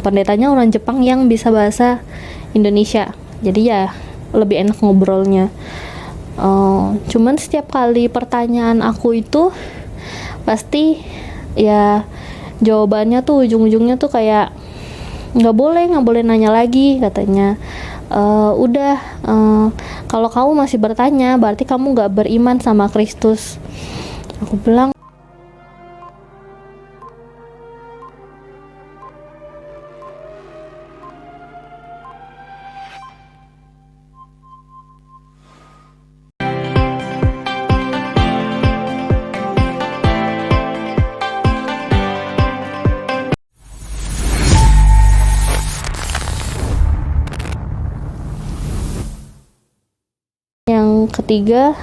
pendetanya orang Jepang yang bisa bahasa Indonesia, jadi ya lebih enak ngobrolnya. Cuman setiap kali pertanyaan aku itu pasti ya jawabannya tuh ujung-ujungnya tuh kayak nggak boleh nanya lagi katanya. Udah, kalau kamu masih bertanya berarti kamu nggak beriman sama Kristus. Aku bilang, yang ketiga,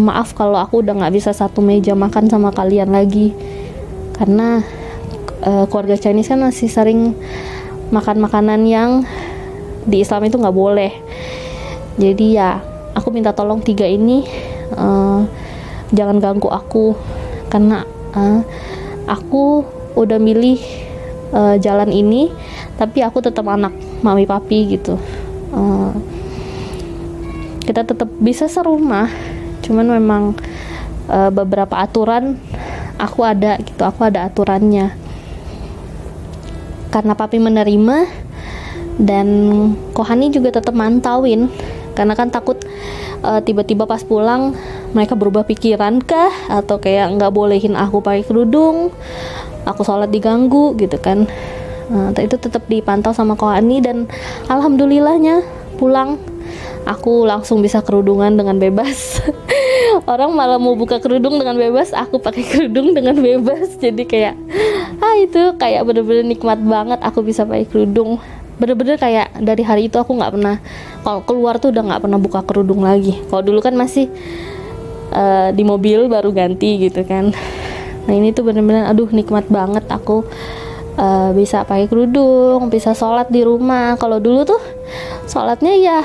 maaf kalau aku udah nggak bisa satu meja makan sama kalian lagi, karena keluarga Chinese kan masih sering makan makanan yang di Islam itu nggak boleh. Jadi ya aku minta tolong tiga ini jangan ganggu aku, karena aku udah milih jalan ini, tapi aku tetap anak mami papi gitu. Kita tetap bisa serumah, cuman memang beberapa aturan aku ada aturannya. Karena papi menerima dan Kohani juga tetap mantauin, karena kan takut tiba-tiba pas pulang mereka berubah pikiran kah, atau kayak nggak bolehin aku pakai kerudung, aku sholat diganggu gitu kan. Itu tetap dipantau sama Kohani, dan alhamdulillahnya pulang aku langsung bisa kerudungan dengan bebas. Orang malah mau buka kerudung dengan bebas, aku pakai kerudung dengan bebas. Jadi kayak itu kayak bener-bener nikmat banget aku bisa pakai kerudung. Bener-bener kayak dari hari itu aku nggak pernah, kalau keluar tuh udah nggak pernah buka kerudung lagi. Kalau dulu kan masih di mobil baru ganti gitu kan. Nah ini tuh bener-bener nikmat banget aku bisa pakai kerudung, bisa sholat di rumah. Kalau dulu tuh sholatnya ya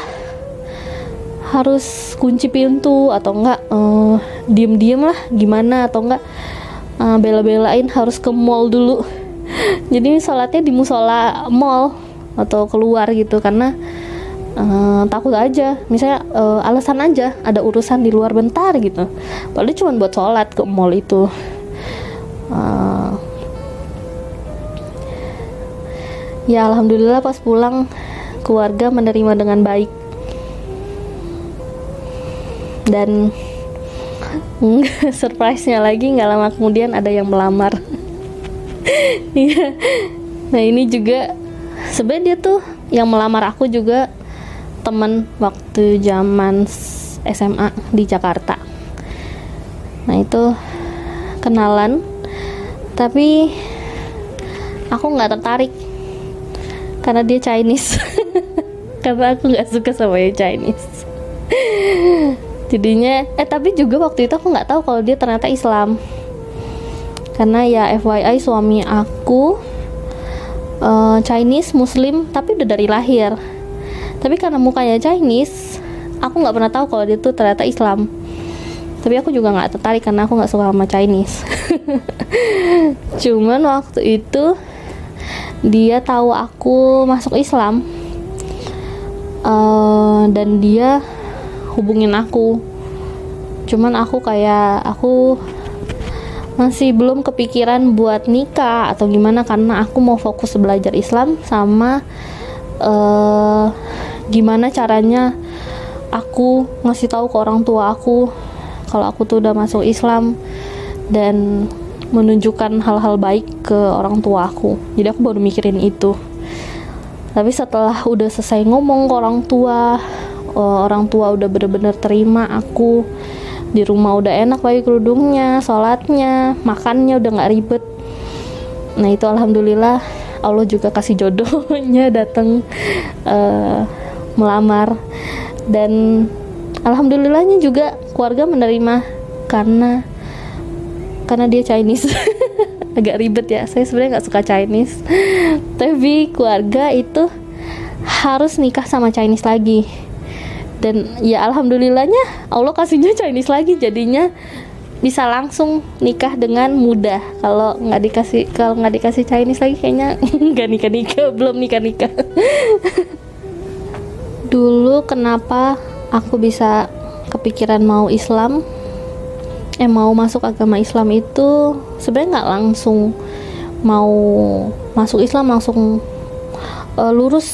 harus kunci pintu, atau enggak diem-diem lah gimana, atau enggak bela-belain harus ke mall dulu. Jadi sholatnya di musola mall atau keluar gitu, karena takut aja, misalnya alasan aja ada urusan di luar bentar gitu, padahal cuma buat sholat ke mall itu. Ya alhamdulillah pas pulang keluarga menerima dengan baik, dan surprise-nya lagi nggak lama kemudian ada yang melamar. Iya. Nah ini juga sebenarnya dia tuh yang melamar aku juga teman waktu zaman SMA di Jakarta. Nah itu kenalan, tapi aku nggak tertarik karena dia Chinese. Karena aku nggak suka sama yang Chinese. Jadinya tapi juga waktu itu aku nggak tahu kalau dia ternyata Islam, karena ya FYI suami aku Chinese Muslim tapi udah dari lahir, tapi karena mukanya Chinese aku nggak pernah tahu kalau dia tuh ternyata Islam. Tapi aku juga nggak tertarik karena aku nggak suka sama Chinese. Cuman waktu itu dia tahu aku masuk Islam, dan dia hubungin aku. Cuman aku masih belum kepikiran buat nikah atau gimana, karena aku mau fokus belajar Islam sama gimana caranya aku ngasih tahu ke orang tua aku kalau aku tuh udah masuk Islam, dan menunjukkan hal-hal baik ke orang tua aku. Jadi aku baru mikirin itu. Tapi setelah udah selesai ngomong ke orang tua udah bener-bener terima aku, di rumah udah enak pakai kerudungnya, sholatnya, makannya udah nggak ribet. Nah itu alhamdulillah Allah juga kasih jodohnya datang melamar, dan alhamdulillahnya juga keluarga menerima karena dia Chinese. Agak ribet ya, saya sebenarnya nggak suka Chinese. Tapi keluarga itu harus nikah sama Chinese lagi, dan ya alhamdulillahnya Allah kasihnya Chinese lagi, jadinya bisa langsung nikah dengan mudah. Kalau nggak dikasih Chinese lagi kayaknya nggak nikah, belum nikah. Dulu kenapa aku bisa kepikiran mau masuk agama Islam itu sebenarnya nggak langsung mau masuk Islam langsung lurus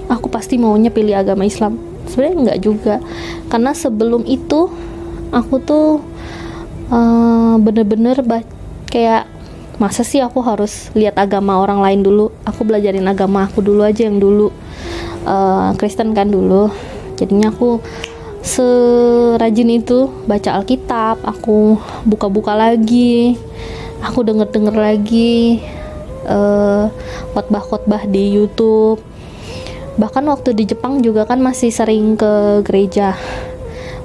aku pasti maunya pilih agama Islam. Sebenarnya nggak juga, karena sebelum itu aku tuh bener-bener kayak masa sih aku harus lihat agama orang lain dulu, aku belajarin agama aku dulu aja yang dulu Kristen kan dulu. Jadinya aku serajin itu baca Alkitab, aku buka-buka lagi, aku denger lagi khotbah-khotbah di YouTube. Bahkan waktu di Jepang juga kan masih sering ke gereja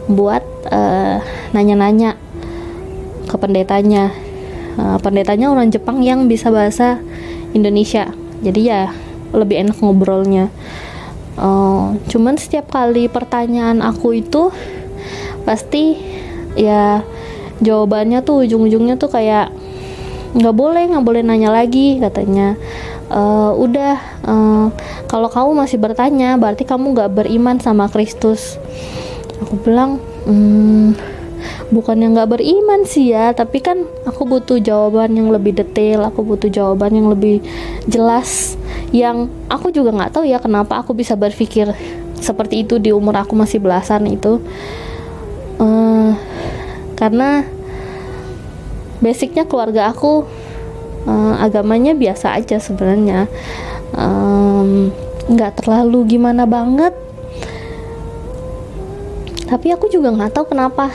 buat nanya-nanya ke pendetanya. Pendetanya orang Jepang yang bisa bahasa Indonesia, jadi ya lebih enak ngobrolnya. Cuman setiap kali pertanyaan aku itu pasti ya jawabannya tuh ujung-ujungnya tuh kayak nggak boleh nanya lagi katanya. Kalau kamu masih bertanya berarti kamu nggak beriman sama Kristus. Aku bilang bukannya nggak beriman sih ya, tapi kan aku butuh jawaban yang lebih detail, aku butuh jawaban yang lebih jelas, yang aku juga nggak tahu ya kenapa aku bisa berpikir seperti itu di umur aku masih belasan itu. Karena basicnya keluarga aku agamanya biasa aja sebenarnya, nggak terlalu gimana banget. Tapi aku juga nggak tahu kenapa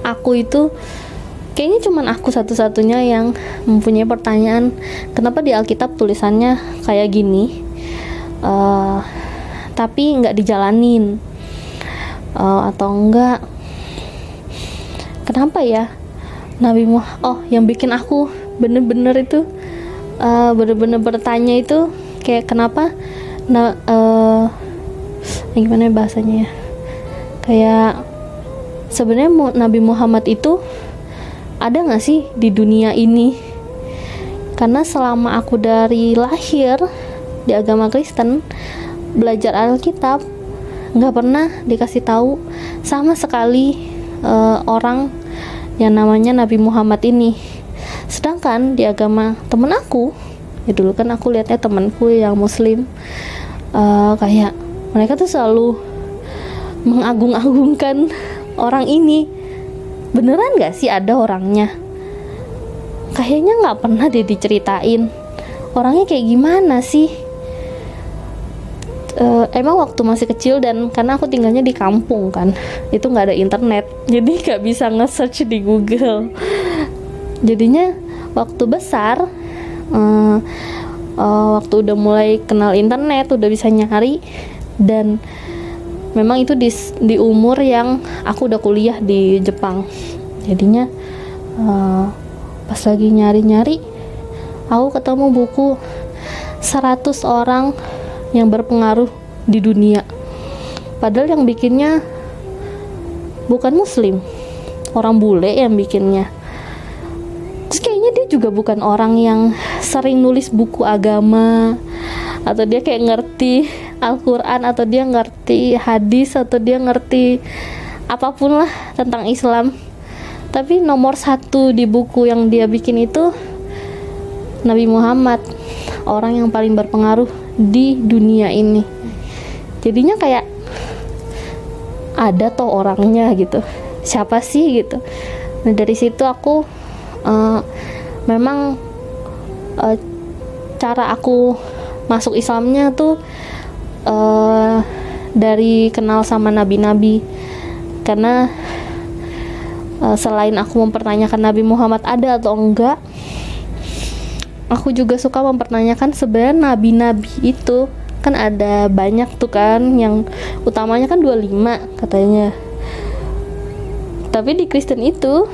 aku itu kayaknya cuman aku satu-satunya yang mempunyai pertanyaan kenapa di Alkitab tulisannya kayak gini, tapi nggak dijalanin, atau enggak kenapa ya Nabi Muhammad yang bikin aku bener-bener itu bener-bener bertanya itu kayak kenapa gimana bahasanya ya, kayak sebenarnya Nabi Muhammad itu ada nggak sih di dunia ini? Karena selama aku dari lahir di agama Kristen belajar Alkitab nggak pernah dikasih tahu sama sekali orang yang namanya Nabi Muhammad ini. Sedangkan di agama temen aku ya, dulu kan aku lihatnya temanku yang Muslim, kayak mereka tuh selalu mengagung-agungkan orang ini. Beneran gak sih ada orangnya? Kayaknya gak pernah deh diceritain orangnya kayak gimana sih. Emang waktu masih kecil dan karena aku tinggalnya di kampung kan, itu gak ada internet, jadi gak bisa nge-search di Google. Jadinya waktu besar, waktu udah mulai kenal internet, udah bisa nyari, dan memang itu di umur yang aku udah kuliah di Jepang. Jadinya pas lagi nyari-nyari, aku ketemu buku 100 orang yang berpengaruh di dunia. Padahal yang bikinnya bukan Muslim, orang bule yang bikinnya. Terus kayaknya dia juga bukan orang yang sering nulis buku agama, atau dia kayak ngerti Al-Quran, atau dia ngerti hadis, atau dia ngerti apapun lah tentang Islam. Tapi nomor 1 di buku yang dia bikin itu Nabi Muhammad, orang yang paling berpengaruh di dunia ini. Jadinya kayak ada toh orangnya gitu, siapa sih gitu. Nah dari situ aku memang cara aku masuk Islamnya tuh dari kenal sama nabi-nabi. Karena selain aku mempertanyakan Nabi Muhammad ada atau enggak, aku juga suka mempertanyakan sebenarnya nabi-nabi itu kan ada banyak tuh kan, yang utamanya kan 25 katanya. Tapi di Kristen itu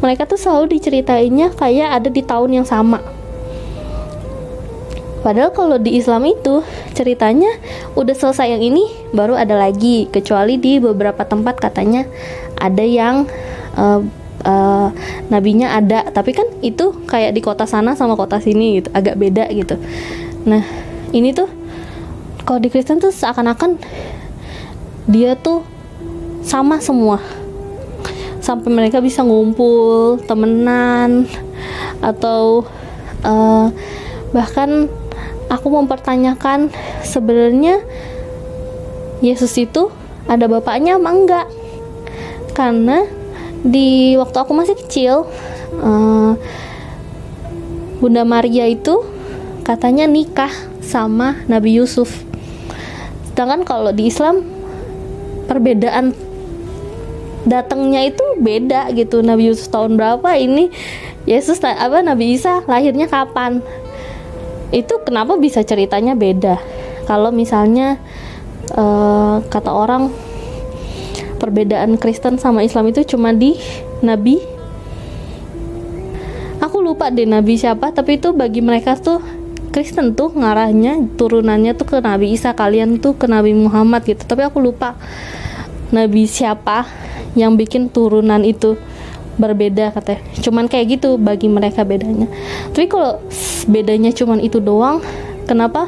mereka tuh selalu diceritainnya kayak ada di tahun yang sama. Padahal kalau di Islam itu ceritanya udah selesai yang ini baru ada lagi, kecuali di beberapa tempat katanya ada yang nabinya ada, tapi kan itu kayak di kota sana sama kota sini gitu, agak beda gitu. Nah ini tuh kalau di Kristen tuh seakan-akan dia tuh sama semua, sampai mereka bisa ngumpul temenan, atau bahkan aku mempertanyakan sebenarnya Yesus itu ada bapaknya apa enggak, karena di waktu aku masih kecil Bunda Maria itu katanya nikah sama Nabi Yusuf, sedangkan kalau di Islam perbedaan datangnya itu beda gitu. Nabi Yusuf tahun berapa, ini Yesus Nabi Isa lahirnya kapan, itu kenapa bisa ceritanya beda. Kalau misalnya kata orang perbedaan Kristen sama Islam itu cuma di Nabi, aku lupa deh Nabi siapa, tapi itu bagi mereka tuh Kristen tuh ngarahnya turunannya tuh ke Nabi Isa, kalian tuh ke Nabi Muhammad gitu, tapi aku lupa Nabi siapa yang bikin turunan itu berbeda katanya. Cuman kayak gitu bagi mereka bedanya. Tapi kalau bedanya cuman itu doang, kenapa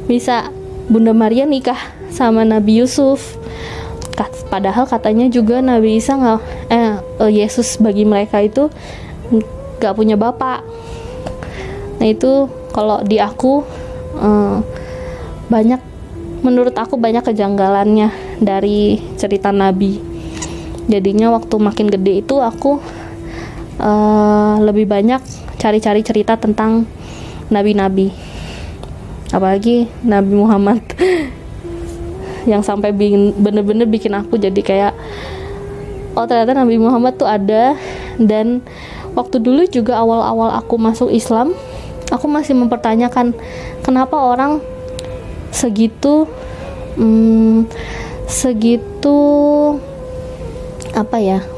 bisa Bunda Maria nikah sama Nabi Yusuf? Padahal katanya juga Nabi Isa Yesus bagi mereka itu gak punya bapak. Nah itu kalau di aku menurut aku banyak kejanggalannya dari cerita Nabi. Jadinya waktu makin gede itu aku lebih banyak cari-cari cerita tentang nabi-nabi, apalagi Nabi Muhammad yang sampai bener-bener bikin aku jadi kayak oh ternyata Nabi Muhammad tuh ada. Dan waktu dulu juga awal-awal aku masuk Islam, aku masih mempertanyakan kenapa orang segitu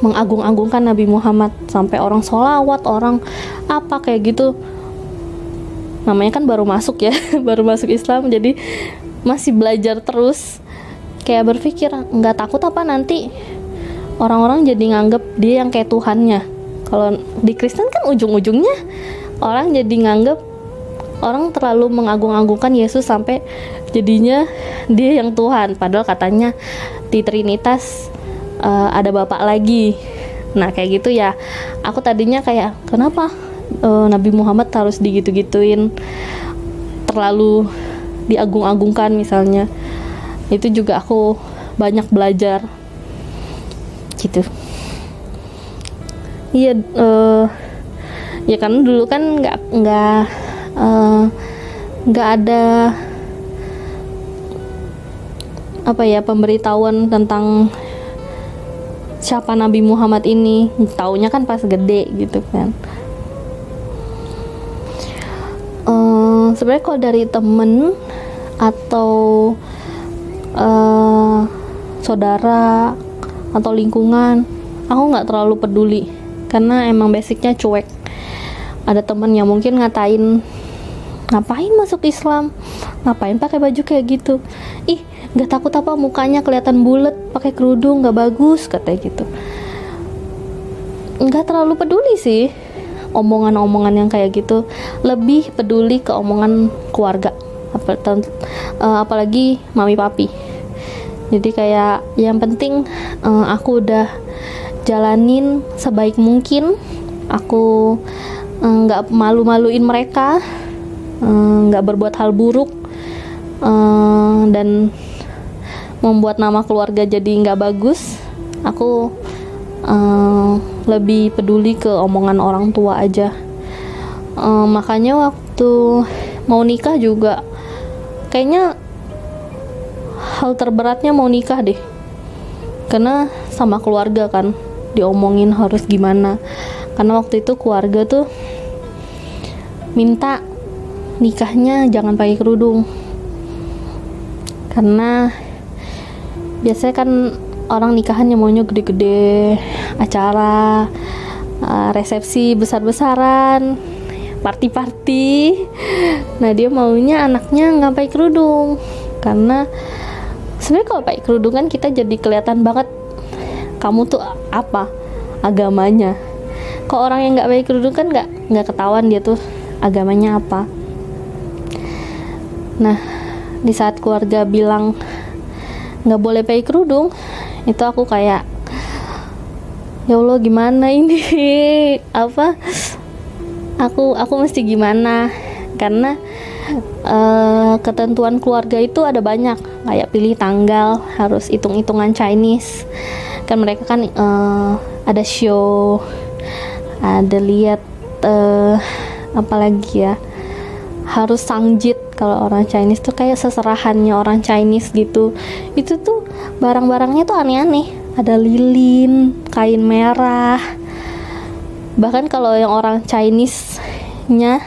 mengagung-agungkan Nabi Muhammad, sampai orang sholawat, orang apa kayak gitu. Namanya kan baru masuk ya baru masuk Islam, jadi masih belajar terus, kayak berpikir nggak takut apa nanti orang-orang jadi nganggep dia yang kayak Tuhannya. Kalau di Kristen kan ujung-ujungnya orang jadi nganggep orang terlalu mengagung-agungkan Yesus sampai jadinya dia yang Tuhan, padahal katanya di Trinitas ada Bapak lagi. Nah kayak gitu ya, aku tadinya kayak kenapa Nabi Muhammad harus digitu-gituin, terlalu diagung-agungkan misalnya. Itu juga aku banyak belajar gitu. Iya, ya kan dulu kan nggak ada pemberitahuan tentang siapa Nabi Muhammad ini, taunya kan pas gede gitu kan. Sebenarnya kalau dari temen atau saudara atau lingkungan, aku nggak terlalu peduli karena emang basicnya cuek. Ada temen yang mungkin ngatain, ngapain masuk Islam, ngapain pakai baju kayak gitu, ih nggak takut apa mukanya kelihatan bulat pakai kerudung, nggak bagus katanya gitu. Nggak terlalu peduli sih omongan-omongan yang kayak gitu, lebih peduli ke omongan keluarga, apalagi mami papi. Jadi kayak yang penting aku udah jalanin sebaik mungkin, aku nggak malu-maluin mereka, nggak berbuat hal buruk dan membuat nama keluarga jadi nggak bagus. Aku lebih peduli ke omongan orang tua aja. Makanya waktu mau nikah juga kayaknya hal terberatnya mau nikah deh, karena sama keluarga kan diomongin harus gimana. Karena waktu itu keluarga tuh minta nikahnya jangan pakai kerudung, karena biasanya kan orang nikahannya maunya gede-gede, acara resepsi besar-besaran, party-party. Nah dia maunya anaknya nggak pakai kerudung, karena sebenarnya kalau pakai kerudung kan kita jadi kelihatan banget kamu tuh apa agamanya. Kok orang yang nggak pakai kerudung kan nggak ketahuan dia tuh agamanya apa. Nah, di saat keluarga bilang nggak boleh pakai kerudung, itu aku kayak, ya Allah gimana ini apa, aku mesti gimana, karena ketentuan keluarga itu ada banyak, kayak pilih tanggal harus hitung-hitungan Chinese kan, mereka kan ada show, ada lihat apalagi ya, harus sangjit. Kalau orang Chinese tuh kayak seserahannya orang Chinese gitu. Itu tuh barang-barangnya tuh aneh-aneh, ada lilin, kain merah. Bahkan kalau yang orang Chinese nya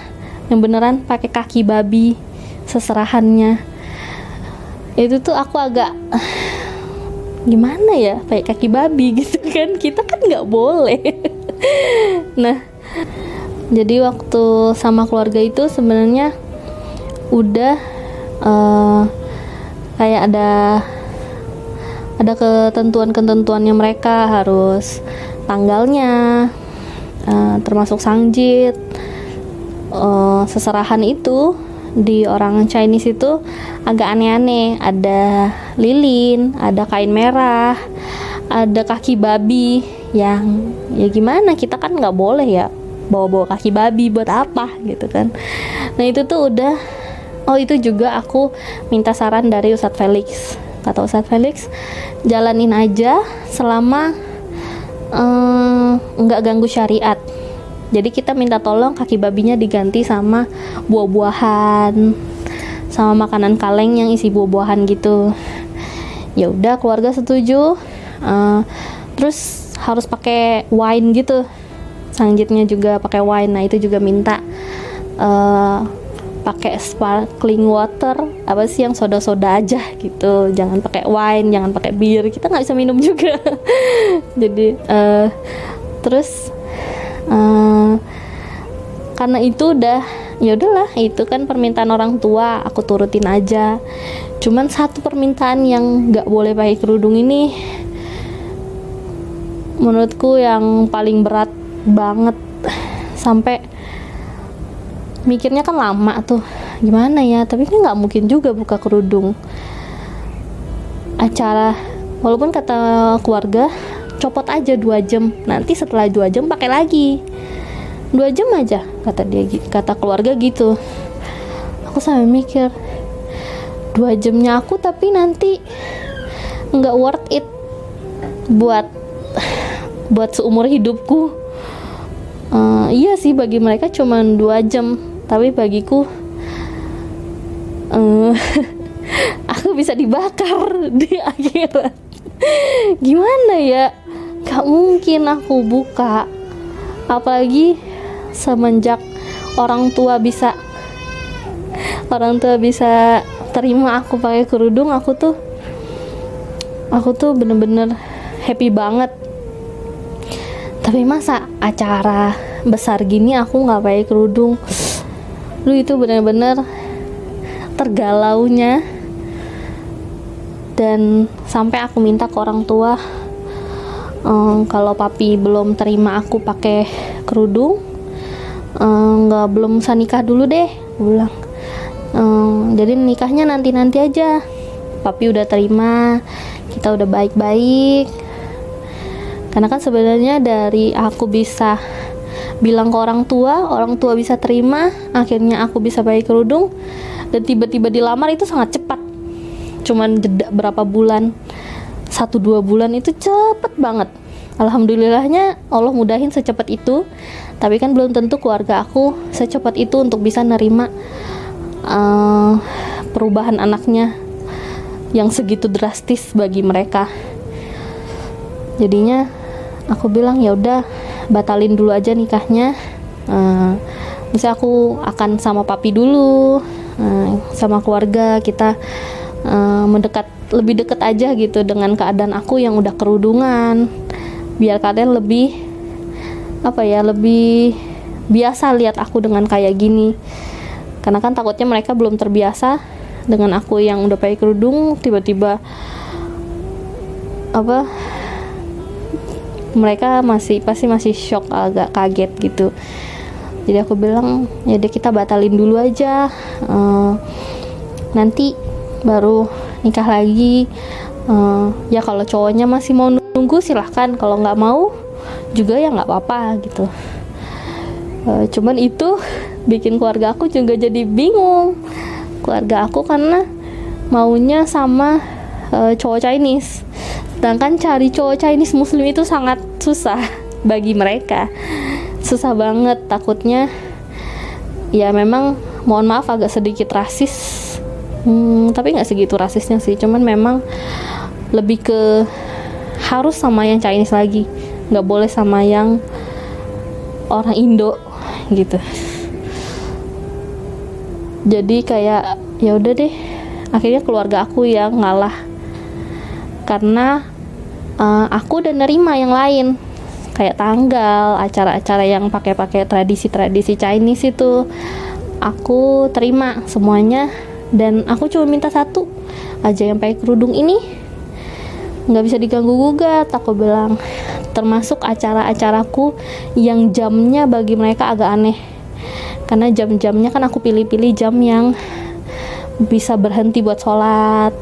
yang beneran pakai kaki babi seserahannya, itu tuh aku agak gimana ya, pakai kaki babi gitu kan, kita kan nggak boleh. Nah, jadi waktu sama keluarga itu sebenarnya udah kayak ada ketentuan-ketentuannya, mereka harus tanggalnya, termasuk sangjit, seserahan itu di orang Chinese itu agak aneh-aneh, ada lilin, ada kain merah, ada kaki babi, yang ya gimana, kita kan nggak boleh ya bawa-bawa kaki babi, buat apa gitu kan. Nah itu tuh udah, itu juga aku minta saran dari Ustadz Felix. Kata Ustadz Felix, jalanin aja selama nggak ganggu syariat. Jadi kita minta tolong kaki babinya diganti sama buah-buahan, sama makanan kaleng yang isi buah-buahan gitu. Ya udah, keluarga setuju. Terus harus pakai wine gitu, sangjitnya juga pakai wine. Nah itu juga minta pakai sparkling water, apa sih yang soda-soda aja gitu, jangan pakai wine, jangan pakai bir, kita nggak bisa minum juga. Jadi terus karena itu udah, ya udahlah, itu kan permintaan orang tua, aku turutin aja. Cuman satu permintaan yang nggak boleh pakai kerudung ini menurutku yang paling berat banget, sampai mikirnya kan lama tuh, gimana ya, tapi kan nggak mungkin juga buka kerudung acara, walaupun kata keluarga copot aja 2 jam, nanti setelah 2 jam pakai lagi, 2 jam aja kata keluarga gitu. Aku sampai mikir, 2 jamnya aku tapi nanti nggak worth it buat seumur hidupku. Iya sih, bagi mereka cuma 2 jam, tapi bagiku aku bisa dibakar di akhirat. Gimana ya, gak mungkin aku buka, apalagi semenjak orang tua bisa terima aku pakai kerudung, aku tuh bener-bener happy banget. Tapi masa acara besar gini aku nggak pakai kerudung, lu itu bener-bener tergalaunya. Dan sampai aku minta ke orang tua, kalau papi belum terima aku pakai kerudung, belum usah nikah dulu deh, aku bilang. Jadi nikahnya nanti aja, papi udah terima, kita udah baik-baik. Karena kan sebenarnya dari aku bisa bilang ke orang tua bisa terima, akhirnya aku bisa pakai kerudung, dan tiba-tiba dilamar itu sangat cepat. Cuman jeda berapa bulan, 1-2 bulan, itu cepet banget. Alhamdulillahnya Allah mudahin secepat itu. Tapi kan belum tentu keluarga aku secepat itu untuk bisa nerima perubahan anaknya yang segitu drastis bagi mereka. Jadinya aku bilang ya udah, batalin dulu aja nikahnya. Misalnya aku akan sama papi dulu, sama keluarga kita lebih dekat aja gitu dengan keadaan aku yang udah kerudungan, biar kalian lebih biasa lihat aku dengan kayak gini. Karena kan takutnya mereka belum terbiasa dengan aku yang udah pakai kerudung, tiba-tiba mereka pasti masih shock, agak kaget gitu. Jadi aku bilang ya deh kita batalin dulu aja, nanti baru nikah lagi. Ya kalau cowoknya masih mau nunggu silahkan, kalau nggak mau juga ya nggak apa-apa gitu. Cuman itu bikin keluarga aku juga jadi bingung. Keluarga aku karena maunya sama cowok Chinese, sedangkan cari cowok Chinese muslim itu sangat susah bagi mereka, susah banget. Takutnya ya memang mohon maaf agak sedikit rasis, tapi nggak segitu rasisnya sih, cuman memang lebih ke harus sama yang Chinese lagi, nggak boleh sama yang orang Indo gitu. Jadi kayak ya udah deh, akhirnya keluarga aku yang ngalah, karena aku udah nerima yang lain kayak tanggal, acara-acara yang pakai tradisi Chinese itu aku terima semuanya, dan aku cuma minta satu aja, yang pakai kerudung ini nggak bisa diganggu gugat, aku bilang. Termasuk acara-acaraku yang jamnya bagi mereka agak aneh, karena jam-jamnya kan aku pilih-pilih jam yang bisa berhenti buat sholat,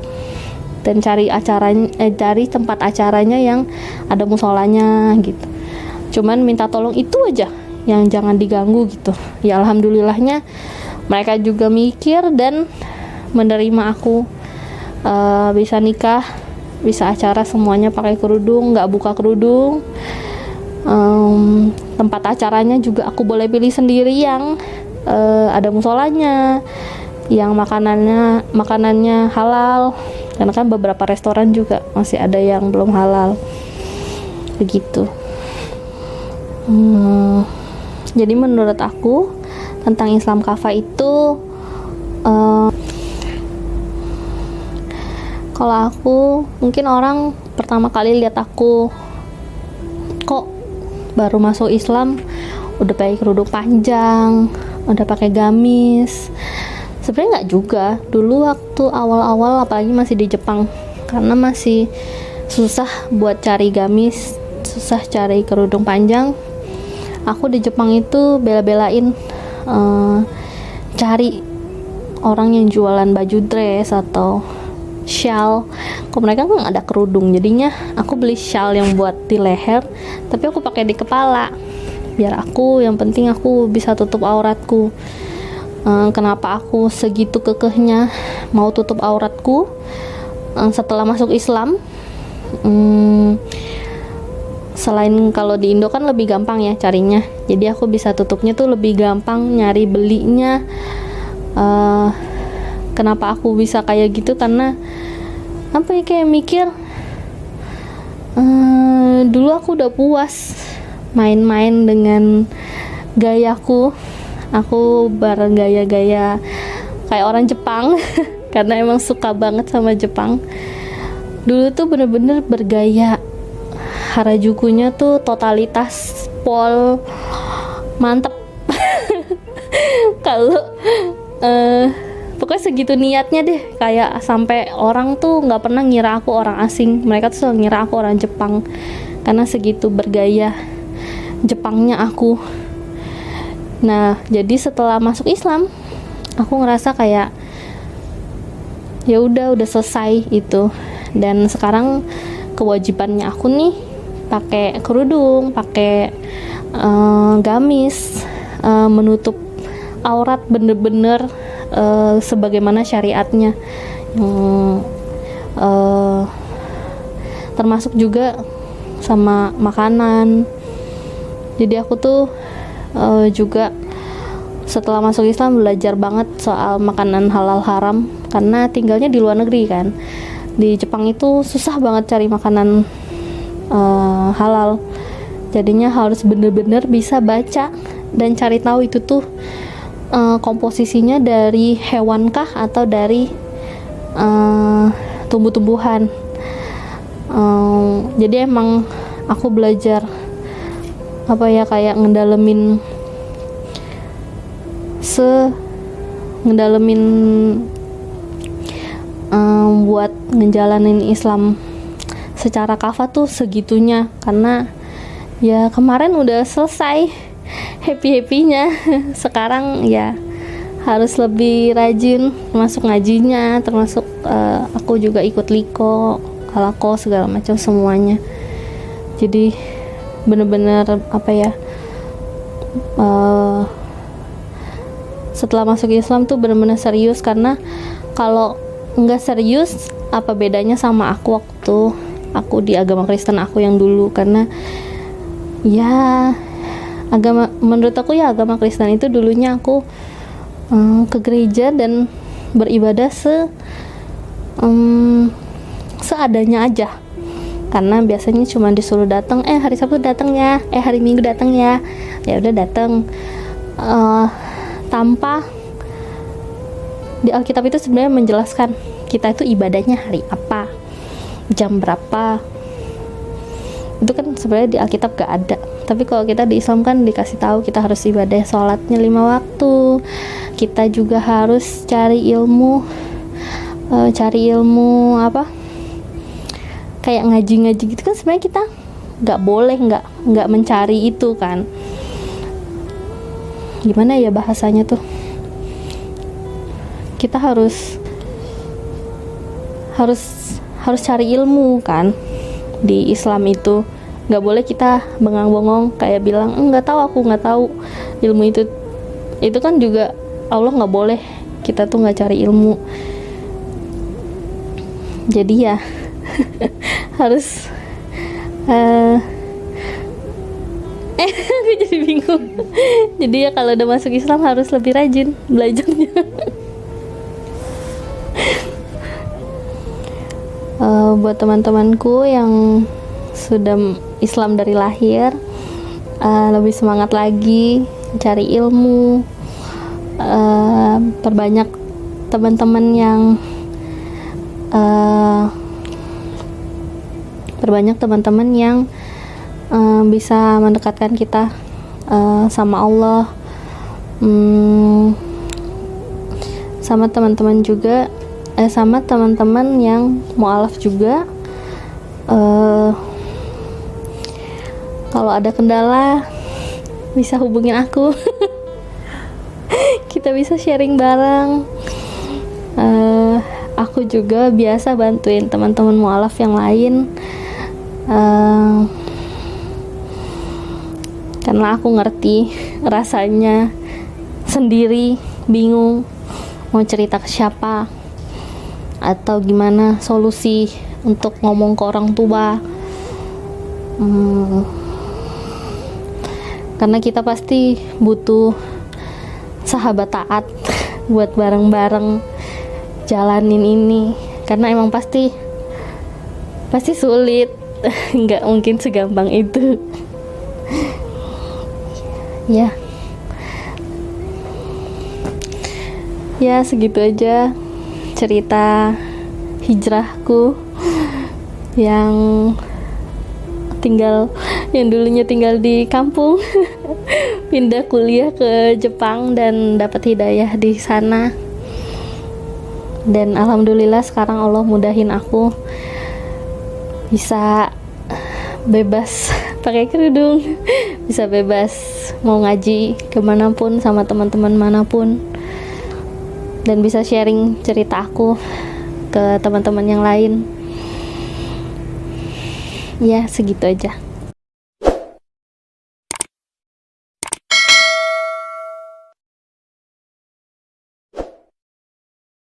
dan cari tempat acaranya yang ada musolanya gitu. Cuman minta tolong itu aja, yang jangan diganggu gitu. Ya alhamdulillahnya mereka juga mikir dan menerima aku bisa nikah, bisa acara semuanya pakai kerudung, nggak buka kerudung. Tempat acaranya juga aku boleh pilih sendiri yang ada musolanya, yang makanannya halal, karena kan beberapa restoran juga masih ada yang belum halal begitu. Jadi menurut aku tentang Islam kafah itu, kalau aku, mungkin orang pertama kali lihat aku kok baru masuk Islam udah pakai kerudung panjang, udah pakai gamis. Sebenarnya nggak juga. Dulu waktu awal-awal, apalagi masih di Jepang, karena masih susah buat cari gamis, susah cari kerudung panjang. Aku di Jepang itu bela-belain cari orang yang jualan baju dress atau shawl. Kok mereka kan ada kerudung, jadinya aku beli shawl yang buat di leher, tapi aku pakai di kepala, biar yang penting aku bisa tutup auratku. Kenapa aku segitu kekehnya mau tutup auratku setelah masuk Islam? Selain kalau di Indo kan lebih gampang ya carinya, jadi aku bisa tutupnya tuh lebih gampang, nyari belinya. Kenapa aku bisa kayak gitu? Karena kayak mikir dulu aku udah puas main-main dengan gayaku. Aku bergaya-gaya kayak orang Jepang karena emang suka banget sama Jepang. Dulu tuh bener-bener bergaya, Harajukunya tuh totalitas pol, mantep. Kalau pokoknya segitu niatnya deh, kayak sampai orang tuh nggak pernah ngira aku orang asing, mereka tuh selalu ngira aku orang Jepang, karena segitu bergaya Jepangnya aku. Nah, jadi setelah masuk Islam, aku ngerasa kayak ya udah selesai itu, dan sekarang kewajibannya aku nih pakai kerudung, pakai gamis, menutup aurat bener-bener sebagaimana syariatnya, termasuk juga sama makanan. Jadi aku tuh juga setelah masuk Islam belajar banget soal makanan halal haram, karena tinggalnya di luar negeri kan. Di Jepang itu susah banget cari makanan halal, jadinya harus bener-bener bisa baca dan cari tahu itu tuh komposisinya dari hewan kah atau dari tumbuh-tumbuhan. Jadi emang aku belajar kayak ngedalemin buat ngejalanin Islam secara kafah tuh segitunya, karena Ya kemarin udah selesai happy-happynya. Sekarang ya harus lebih rajin, termasuk ngajinya, termasuk aku juga ikut liko, kalako, segala macam semuanya. Jadi bener-bener apa ya, setelah masuk Islam tuh bener-bener serius, karena kalau nggak serius apa bedanya sama aku waktu aku di agama Kristen aku yang dulu. Karena ya menurut aku ya agama Kristen itu dulunya aku ke gereja dan beribadah seadanya aja, karena biasanya cuma disuruh datang, hari Sabtu datang ya, hari Minggu datang ya, ya udah datang, tanpa di Alkitab itu sebenarnya menjelaskan kita itu ibadahnya hari apa, jam berapa. Itu kan sebenarnya di Alkitab gak ada. Tapi kalau kita di Islam kan dikasih tahu kita harus ibadah sholatnya 5 waktu. Kita juga harus cari ilmu apa? Kayak ngaji-ngaji gitu kan, sebenarnya kita nggak boleh nggak mencari itu kan. Gimana ya bahasanya tuh? Kita harus cari ilmu kan di Islam itu. Nggak boleh kita bengang-bengong kayak bilang nggak tahu ilmu itu kan juga Allah nggak boleh kita tuh nggak cari ilmu. Jadi ya harus aku jadi bingung. Jadi ya kalau udah masuk Islam harus lebih rajin belajarnya. Buat teman-temanku yang sudah Islam dari lahir, lebih semangat lagi cari ilmu, perbanyak teman-teman yang bisa mendekatkan kita sama Allah, sama teman-teman juga, sama teman-teman yang mualaf juga. Kalau ada kendala bisa hubungin aku. Kita bisa sharing bareng. Aku juga biasa bantuin teman-teman mualaf yang lain, karena aku ngerti rasanya sendiri, bingung mau cerita ke siapa atau gimana solusi untuk ngomong ke orang tua. Karena kita pasti butuh sahabat taat buat bareng-bareng jalanin ini, karena emang pasti sulit. Nggak mungkin segampang itu. Ya segitu aja cerita hijrahku yang dulunya tinggal di kampung, pindah kuliah ke Jepang dan dapat hidayah di sana. Dan alhamdulillah sekarang Allah mudahin aku bisa bebas pakai kerudung, bisa bebas mau ngaji kemanapun sama teman-teman manapun, dan bisa sharing cerita aku ke teman-teman yang lain. Ya segitu aja.